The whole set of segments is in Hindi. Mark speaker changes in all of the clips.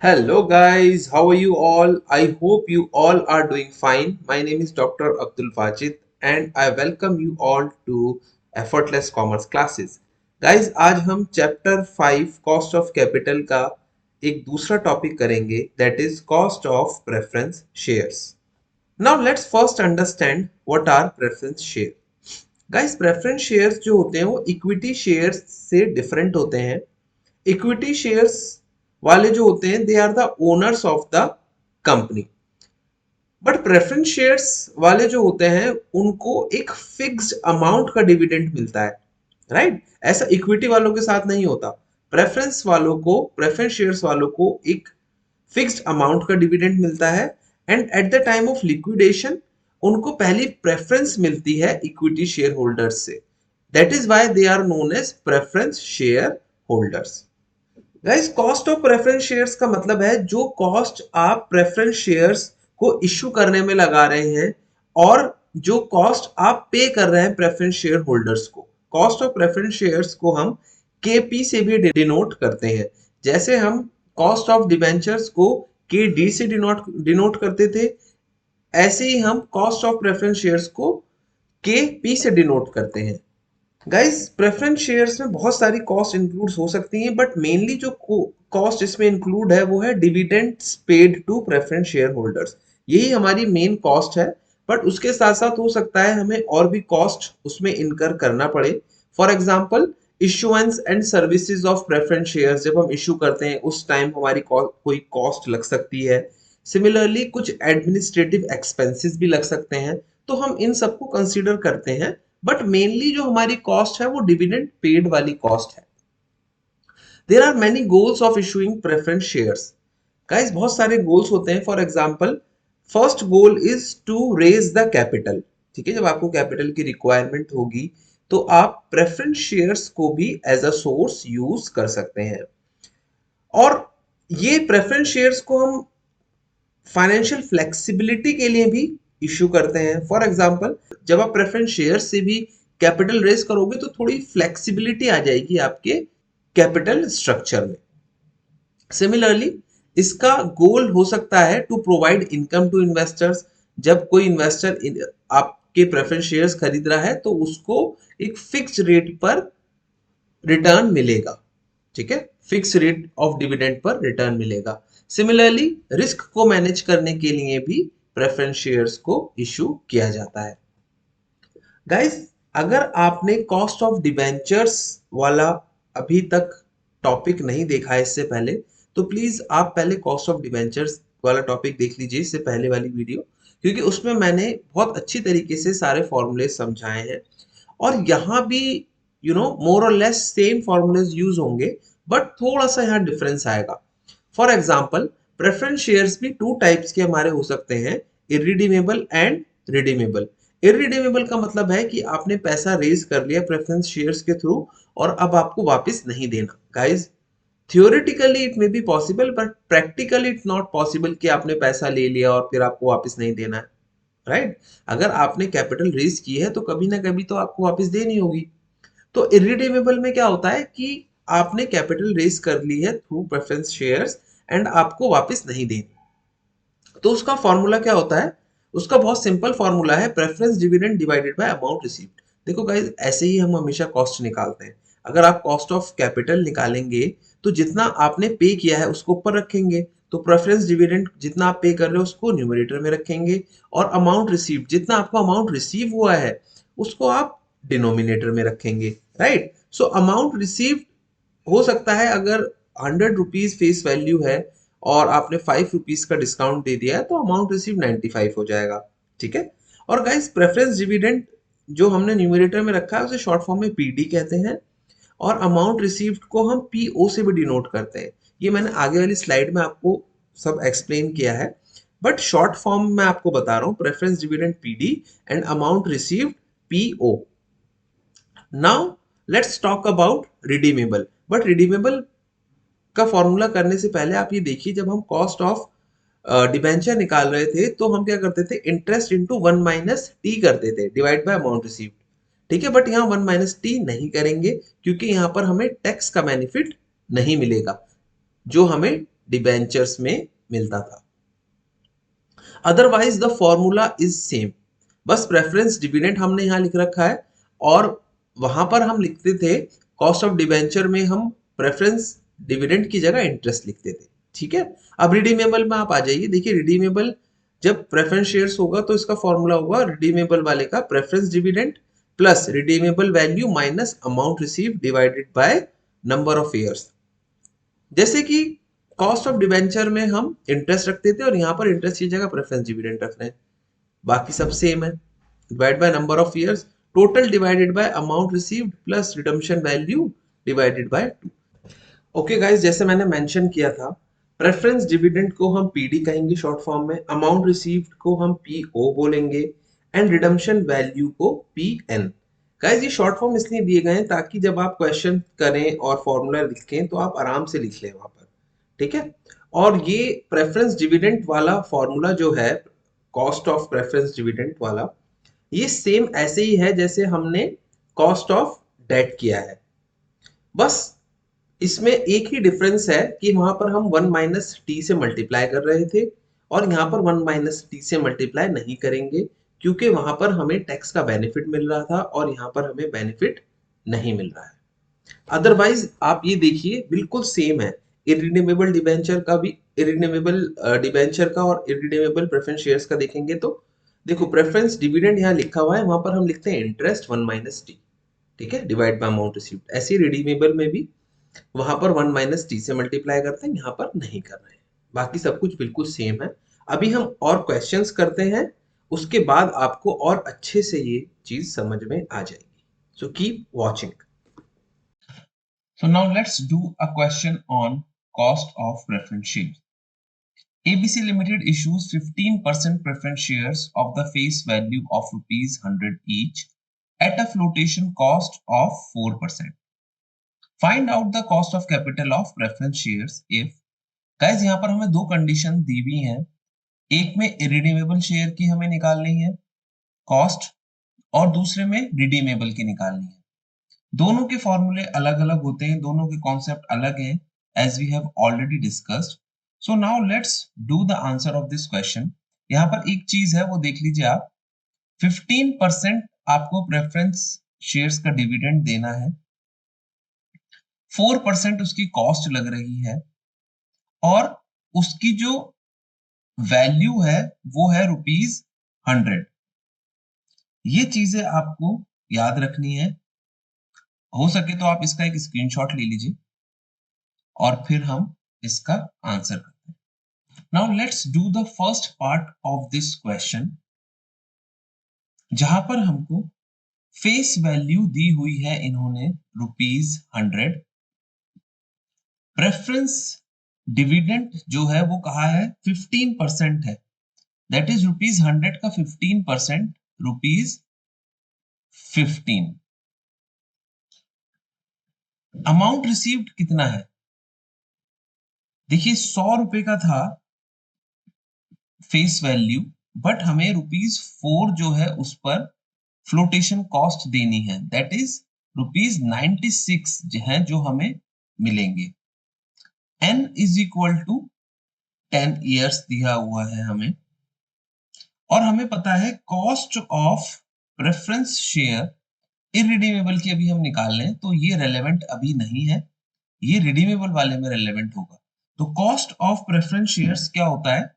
Speaker 1: Hello guys, how are you all? I hope you all are doing fine. My name is Dr. Abdul Wajid and I welcome you all to Effortless Commerce Classes. Guys, आज हम चैप्टर 5 कॉस्ट ऑफ कैपिटल का एक दूसरा टॉपिक करेंगे that is cost of preference shares. Now let's first understand what are preference share. Guys, preference shares जो होते हैं वो इक्विटी शेयर्स से डिफरेंट होते हैं. इक्विटी शेयर्स वाले जो होते हैं they are the owners of the company, but preference shares वाले जो होते हैं उनको एक फिक्स्ड अमाउंट का डिविडेंड मिलता है. राइट, ऐसा इक्विटी वालों के साथ नहीं होता. प्रेफरेंस शेयर्स वालों को एक फिक्स्ड अमाउंट का डिविडेंड मिलता है and at the time of liquidation उनको पहली प्रेफरेंस मिलती है इक्विटी शेयर होल्डर्स से. That is why they are known as preference share holders. Guys, cost of preference shares का मतलब है जो कॉस्ट आप प्रेफरेंस शेयर्स को इश्यू करने में लगा रहे हैं और जो कॉस्ट आप पे कर रहे हैं प्रेफरेंस शेयर होल्डर्स को. कॉस्ट ऑफ प्रेफरेंस शेयर्स को हम केपी से भी डिनोट करते हैं. जैसे हम कॉस्ट ऑफ डिबेंचर्स को के डी से डिनोट करते थे, ऐसे ही हम कॉस्ट ऑफ प्रेफरेंस शेयर्स को के पी से डिनोट करते हैं. गाइस, प्रेफरेंस शेयर्स में बहुत सारी कॉस्ट इंक्लूड हो सकती हैं, बट मेनली जो कॉस्ट इसमें इंक्लूड है वो है dividends paid to preference share holders. यही हमारी मेन कॉस्ट है, बट उसके साथ साथ हो सकता है हमें और भी कॉस्ट उसमें इनकर करना पड़े. For example, issuance and services of preference shares जब हम इशू करते हैं उस टाइम हमारी कोई कॉस्ट लग सकती है. सिमिलरली कुछ एडमिनिस्ट्रेटिव एक्सपेंसेस भी लग सकते हैं, तो हम इन सबको कंसीडर करते हैं. बट मेनली जो हमारी कॉस्ट है वो डिविडेंड पेड वाली कॉस्ट है. There are many goals of issuing preference shares. Guys, बहुत सारे गोल्स होते हैं. For example, first goal is to raise the capital. ठीक है, जब आपको कैपिटल की रिक्वायरमेंट होगी तो आप प्रेफरेंस शेयर्स को भी एज अ सोर्स यूज कर सकते हैं. और ये प्रेफरेंस शेयर्स को हम फाइनेंशियल फ्लेक्सिबिलिटी के लिए भी इश्यू करते हैं. फॉर एग्जांपल, जब आप प्रेफरेंस शेयर से भी कैपिटल रेज करोगे तो थोड़ी फ्लेक्सिबिलिटी आ जाएगी आपके कैपिटल स्ट्रक्चर में. सिमिलरली, इसका गोल हो सकता है to provide income to investors. जब कोई इन्वेस्टर आपके प्रेफरेंस शेयर्स खरीद रहा है तो उसको एक फिक्स रेट पर रिटर्न मिलेगा. ठीक है, fix rate of dividend per return मिलेगा. सिमिलरली, रिस्क को मैनेज करने के लिए भी प्रेफरेंस शेयर्स को इशू किया जाता है. गाइस, अगर आपने कॉस्ट ऑफ डिबेंचर्स वाला अभी तक टॉपिक नहीं देखा है इससे पहले, तो प्लीज आप पहले कॉस्ट ऑफ डिबेंचर्स वाला टॉपिक देख लीजिए, इससे पहले वाली वीडियो, क्योंकि उसमें मैंने बहुत अच्छी तरीके से सारे फॉर्मूले समझाए हैं. और यहाँ भी मोर और लेस सेम फॉर्मूलेज यूज होंगे, बट थोड़ा सा यहाँ डिफरेंस आएगा. फॉर एग्जाम्पल, प्रेफरेंस शेयर्स भी टू टाइप्स के हमारे हो सकते हैं, इरिडीमेबल एंड रिडीमेबल. इरिडीमेबल का मतलब है कि आपने पैसा रेज कर लिया प्रेफरेंस शेयर्स के थ्रू और अब आपको वापस नहीं देना. Guys, theoretically it may be possible, but practically it's not possible कि आपने पैसा ले लिया और फिर आपको वापस नहीं देना है. राइट, अगर आपने कैपिटल रेज की है तो कभी ना कभी तो आपको वापस देनी होगी. तो इरिडीमेबल में क्या होता है कि आपने कैपिटल रेज कर ली है थ्रू प्रेफरेंस शेयर्स एंड आपको वापस नहीं देनी. तो उसका फॉर्मूला क्या होता है? उसका बहुत सिंपल फॉर्मूला है, preference dividend divided by amount received. देखो गाइस, ऐसे ही हम हमेशा कॉस्ट निकालते हैं. अगर आप कॉस्ट ऑफ कैपिटल निकालेंगे तो जितना आपने पे किया है उसको ऊपर रखेंगे, तो प्रेफरेंस डिविडेंड जितना आप पे कर रहे हो उसको न्यूमरेटर में रखेंगे, और अमाउंट रिसीव्ड जितना आपको अमाउंट रिसीव हुआ है उसको आप डिनोमिनेटर में रखेंगे. राइट, सो अमाउंट रिसीव्ड हो सकता है, अगर 100 रुपीज फेस वैल्यू है और आपने 5 रुपीज का डिस्काउंट दे दिया है तो अमाउंट रिसीव 95 हो जाएगा. ठीक है, और गाइस, प्रेफरेंस डिविडेंड जो हमने न्यूमरेटर में रखा है उसे शॉर्ट फॉर्म में पीडी कहते हैं, और अमाउंट रिसीव्ड को हम पीओ से भी डिनोट करते हैं. ये मैंने आगे वाली स्लाइड में आपको सब एक्सप्लेन किया है, बट शॉर्ट फॉर्म में आपको बता रहा हूँ, preference dividend PD and amount received PO. Now let's talk about redeemable. But redeemable का फॉर्मूला करने से पहले आप ये देखिए, जब हम कॉस्ट ऑफ डिबेंचर निकाल रहे थे तो हम क्या करते थे, इंटरेस्ट इंटू 1 - टी करते थे डिवाइड बाय अमाउंट रिसीव्ड. ठीक है, बट यहाँ 1 - टी नहीं करेंगे क्योंकि यहाँ पर हमें टैक्स का बेनिफिट नहीं मिलेगा जो हमें डिबेंचर्स में मिलता था। Otherwise the formula is same, बस प्रेफरेंस डिविडेंड हमने यहाँ लिख रखा है और वहां पर हम लिखते थे कॉस्ट ऑफ डिबेंचर में हम प्रेफरेंस डिविडेंड की जगह इंटरेस्ट लिखते थे। ठीक है, अब रिडीमेबल में आप आ जाइए। देखिए रिडीमेबल जब प्रेफरेंस शेयर्स होगा तो इसका फॉर्मूला होगा रिडीमेबल वाले का preference dividend plus redeemable value minus amount receive divided by number of years. जैसे कि कॉस्ट ऑफ डिबेंचर में हम इंटरेस्ट रखते थे और यहाँ पर इंटरेस्ट की जगह प्रेफरेंस डिविडेंड रख रहे हैं, बाकी सब सेम है। Divide by number of years, total divided by amount received plus redemption value divided by 2। Okay guys, जैसे मैंने मेंशन किया था प्रेफरेंस डिविडेंड को हम पीडी कहेंगे शॉर्ट फॉर्म में, अमाउंट रिसीव्ड को हम पीओ बोलेंगे एंड रिडम्पशन वैल्यू को पीएन। गाइस ये शॉर्ट फॉर्म इसलिए दिए गए हैं ताकि जब आप क्वेश्चन करें और फॉर्मूला लिखें तो आप आराम से लिख लें वहां पर। ठीक है, और ये प्रेफरेंस डिविडेंड वाला फॉर्मूला जो है कॉस्ट ऑफ प्रेफरेंस डिविडेंड वाला, ये सेम ऐसे ही है जैसे हमने कॉस्ट ऑफ डेट किया है, बस इसमें एक ही डिफरेंस है कि वहां पर हम 1 माइनस टी से मल्टीप्लाई कर रहे थे और यहाँ पर 1 माइनस टी से मल्टीप्लाई नहीं करेंगे क्योंकि वहां पर हमें टैक्स का बेनिफिट मिल रहा था और यहाँ पर हमें बेनिफिट नहीं मिल रहा है। अदरवाइज आप ये देखिए बिल्कुल सेम है, इरिडीमेबल डिबेंचर का भी, इरिडीमेबल डिबेंचर का और इरिडीमेबल प्रेफरेंस शेयर्स का देखेंगे तो देखो प्रेफरेंस डिविडेंड यहाँ लिखा हुआ है, वहां पर हम लिखते हैं इंटरेस्ट 1 माइनस टी। ठीक है, डिवाइड बाय अमाउंट रिसीव्ड। ऐसे ही रिडीमेबल में भी वहां पर 1 माइनस टी से मल्टीप्लाई करते हैं, यहाँ पर नहीं कर रहे हैं, बाकी सब कुछ बिल्कुल सेम है। अभी हम और क्वेश्चंस करते हैं, उसके बाद आपको और अच्छे से ये चीज समझ में आ जाएगी। So keep watching.
Speaker 2: So now let's do a question on cost of preference shares. ABC Limited issues 15% preference shares of the face value of rupees 100 each at a flotation cost of 4%. Find out the cost of capital of preference shares if, guys यहाँ पर हमें दो कंडीशन दी हुई हैं, एक में इरिडीमेबल शेयर की हमें निकालनी है कॉस्ट और दूसरे में रिडीमेबल की निकालनी है। दोनों के फॉर्मूले अलग अलग होते हैं, दोनों के कॉन्सेप्ट अलग हैं, as we have already discussed. So now let's do the answer of this question. यहाँ पर एक चीज है वो देख लीजिए आप, 15% आपको प्रेफरेंस शेयर्स का डिविडेंड देना है, 4% उसकी कॉस्ट लग रही है और उसकी जो वैल्यू है वो है ₹100। ये चीजें आपको याद रखनी है, हो सके तो आप इसका एक स्क्रीनशॉट ले लीजिए और फिर हम इसका आंसर करते हैं। Now let's do the first part of this question, जहां पर हमको फेस वैल्यू दी हुई है इन्होंने ₹100, प्रेफरेंस डिविडेंड जो है वो कहा है 15% है, दैट इज ₹100 का 15% ₹15। अमाउंट रिसीव्ड कितना है, देखिए ₹100 का था फेस वैल्यू, बट हमें ₹4 जो है उस पर फ्लोटेशन कॉस्ट देनी है, दैट इज ₹96 जो है जो हमें मिलेंगे। n is equal to 10 years दिया हुआ है हमें, और हमें पता है cost of preference share irredeemable की अभी हम निकाल लें तो ये रेलेवेंट अभी नहीं है, ये रिडीमेबल वाले में रेलेवेंट होगा। तो कॉस्ट ऑफ प्रेफरेंस शेयर्स क्या होता है,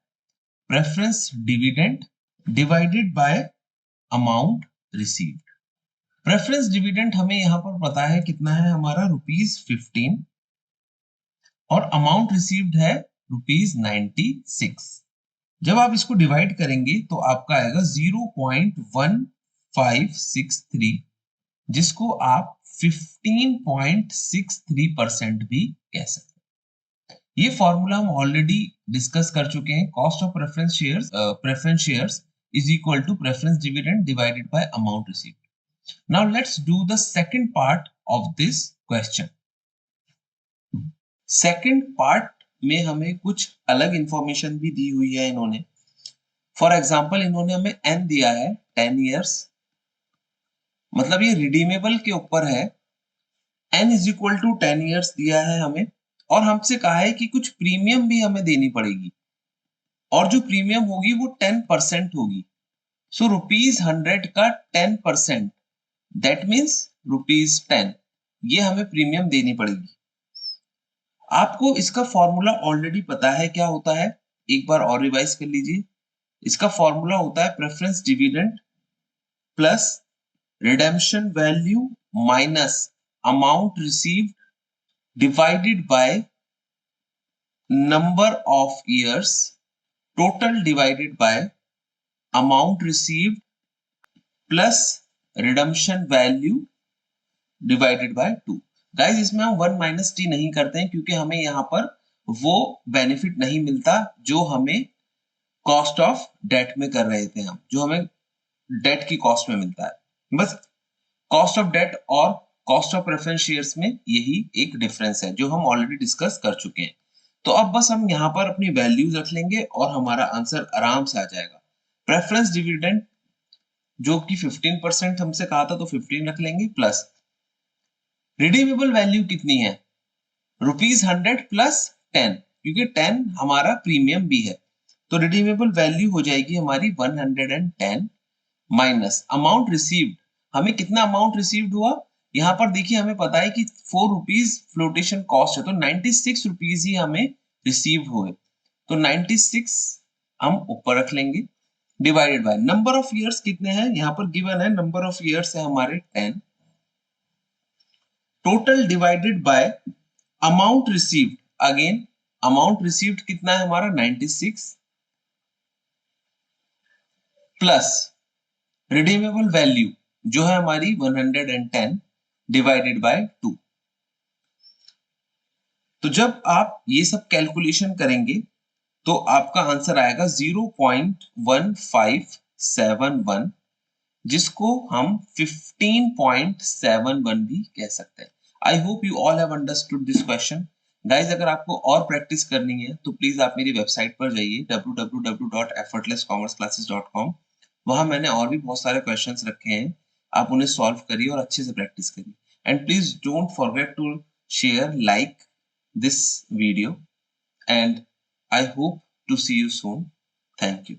Speaker 2: preference dividend divided by amount received. Preference dividend हमें यहां पर पता है कितना है हमारा ₹15 और अमाउंट रिसीव्ड है ₹96। जब आप इसको डिवाइड करेंगे तो आपका आएगा 0.1563, जिसको आप 15.63% भी कह सकते हैं। ये फॉर्मूला हम ऑलरेडी डिस्कस कर चुके हैं, cost of preference shares is equal to preference dividend divided by amount received. Now let's do the second part of this question. Second part में हमें कुछ अलग इंफॉर्मेशन भी दी हुई है इन्होंने। फॉर एग्जांपल इन्होंने हमें n दिया है 10 इयर्स, मतलब ये रिडीमेबल के ऊपर है, n is equal to 10 years दिया है हमें और हमसे कहा है कि कुछ प्रीमियम भी हमें देनी पड़ेगी और जो प्रीमियम होगी वो 10% होगी। सो ₹100 का 10%, दैट मीन्स ₹10, ये हमें प्रीमियम देनी पड़ेगी। आपको इसका फॉर्मूला ऑलरेडी पता है क्या होता है, एक बार और रिवाइज कर लीजिए। इसका फॉर्मूला होता है preference dividend plus redemption value minus amount received divided by number of years total divided by amount received plus redemption value divided by 2। Guys इसमें हम 1 माइनस टी नहीं करते हैं क्योंकि हमें यहाँ पर वो बेनिफिट नहीं मिलता जो हमें कॉस्ट ऑफ डेट में कर रहे थे हम, जो हमें डेट की कॉस्ट में मिलता है। बस कॉस्ट ऑफ डेट और कॉस्ट ऑफ प्रेफरेंस शेयर्स में यही एक डिफरेंस है जो हम ऑलरेडी डिस्कस कर चुके हैं। तो अब बस हम यहाँ पर अपनी वैल्यूज रख लेंगे और हमारा आंसर आराम से आ जाएगा। प्रेफरेंस डिविडेंड जो कि 15% हमसे कहा था तो 15 रख लेंगे प्लस रिडीमेबल वैल्यू कितनी है ₹100 प्लस 10, क्योंकि 10 हमारा प्रीमियम भी है तो रिडीमेबल वैल्यू हो जाएगी हमारी 110 माइनस अमाउंट रिसीव्ड। हमें कितना अमाउंट रिसीव्ड हुआ, यहाँ पर देखिए हमें पता है कि ₹4 फ्लोटेशन कॉस्ट है तो ₹96 ही हमें रिसीव्ड हुए, तो 96 हम ऊपर रख लेंगे divided by number of years कितने हैं, यहाँ पर गिवन है नंबर ऑफ इयर्स है हमारे 10, total divided by amount received, again amount received कितना है हमारा 96 प्लस रिडीमेबल वैल्यू जो है हमारी 110 डिवाइडेड बाय 2। तो जब आप ये सब कैलकुलेशन करेंगे तो आपका आंसर आएगा 0.1571, जिसको हम 15.71 भी कह सकते हैं। I hope you all have understood this question. Guys अगर आपको और प्रैक्टिस करनी है तो प्लीज आप मेरी वेबसाइट पर जाइए www.effortlesscommerceclasses.com। वहां मैंने और भी बहुत सारे क्वेश्चंस रखे हैं, आप उन्हें सॉल्व करिए और अच्छे से प्रैक्टिस करिए। And please don't forget to share like this video and I hope to see you soon. Thank you.